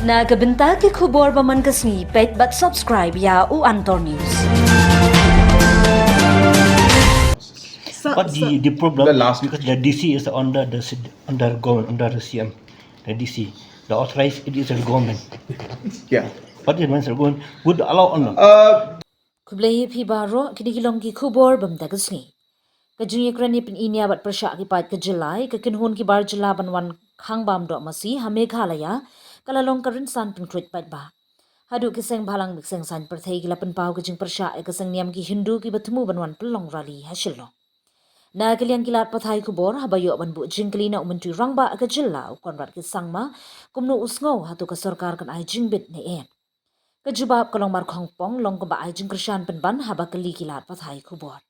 Nagabenta ki khubor baman kasni pet but subscribe ya u Antor News. But the problem because the DC is under government, under the CM, the DC, the authorized it is the government. Yeah. But it means the government would allow or not. Kublai phi baro kidigilong ki khubor bam dagasni. Kajung yakrani pin inia bat prasha ki pat ka July ka kinhun ki bar jila banwan khangbam do masi hameghalaya kalalong karin san pin krit pat ba. Hadu kiseng balang kiseng san perthai gila pen pau kajung prasha e kiseng niam ki Hindu ki batmu banwan pelong rali hasilno. Na kaliang kilat pathai kubor habayo ban bu jingkli na umentri rangba ka jilla u Conrad ki sangma kumno usngo hatu ka sarkar kan ai jingbit ne en. Kajubab kalong mar khongpong long ka ba ai jing krishan penban haba kali kilat pathai kubor.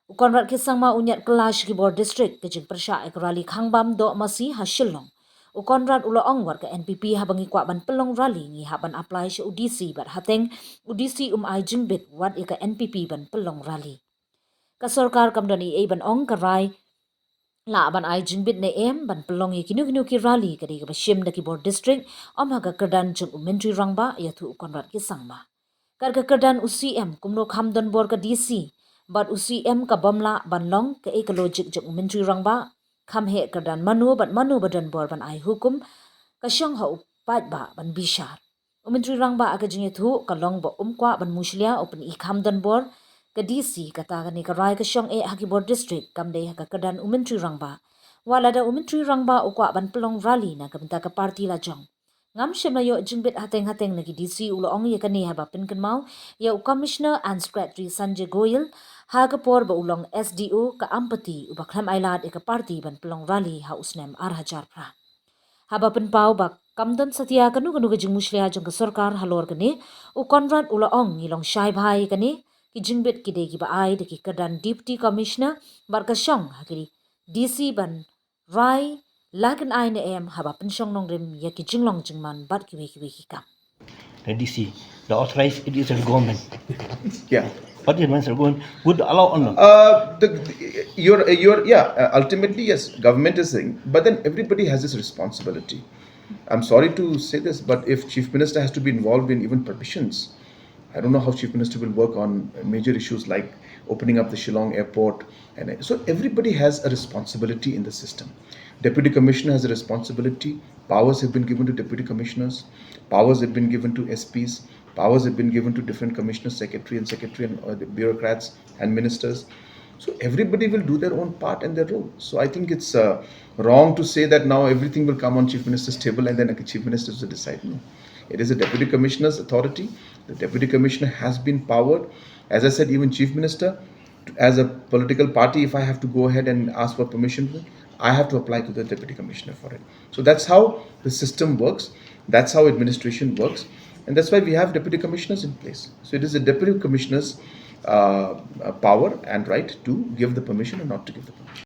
U Conrad ki sangma unyat kelash ki bor district ka jing persya ek rali khangbam do masi hasilong. U Conrad ulo ongwar ka NPP habangi kwa ban pelong rali ngi haban apply sa UDC bat hateng UDC ai jingbit wat ika NPP ban pelong rali. Ka sarkar kamdani e ban ong karai la ban ai jingbit ne em ban pelong kinu ki rali kadi ka bashim da ki bor district om haga kerdan jung menteri rangba yathu Conrad ki sangma. Karga kerdan UCM kumno khamdon bor ka DC but UCM ka bamla banlong ka ekologik jung menteri rangba kham he kerdan Mano badan bor ban ai hukum ka syang ha upat ba ban bishar. Menteri rangba aga jing yathu ka long bo kwa ban muslia open I khamdon bor ka DC kata ni ka rai ka syong haki bor district kamde ka kedan menteri rangba wala da menteri rangba ukwa ban pelong rally na ka benta ka parti la jong ngam shemna yo jingbit hateng nagi DC ulo ong ye kani haba pinkan mau ya commissioner and secretary Sanjay Goyal ha ka por ba ulong SDO ka ampati ubaklam ailad ka parti ban pelong rally ha usnem arhajar pra haba pen pau ba kamdon satia kanu ka jing muslia jong ka sarkar halor kani u Conrad ulo ong ilong shai bhai kani ki jingbit ki degi ba ai de ki kedan deputy commissioner barka syong hakiri DC ban rai lagan ai ne em haba pensyong nong rem ya ki jinglong jingman bat ki ki kam. The DC, the authorized it is the government. Yeah. But it means the government would allow or not. Ultimately, yes, government is saying, but then everybody has this responsibility. I'm sorry to say this, but if Chief Minister has to be involved in even permissions, I don't know how Chief Minister will work on major issues like opening up the Shillong airport. And so everybody has a responsibility in the system. Deputy Commissioner has a responsibility. Powers have been given to Deputy Commissioners. Powers have been given to SPs. Powers have been given to different commissioners, secretary and the bureaucrats and ministers. So everybody will do their own part and their role. So I think it's wrong to say that now everything will come on Chief Minister's table and then a Chief Minister will decide. No. It is a Deputy Commissioner's authority. The Deputy Commissioner has been powered. As I said, even Chief Minister, as a political party, if I have to go ahead and ask for permission, I have to apply to the Deputy Commissioner for it. So that's how the system works. That's how administration works. And that's why we have Deputy Commissioners in place. So it is the Deputy Commissioner's power and right to give the permission or not to give the permission.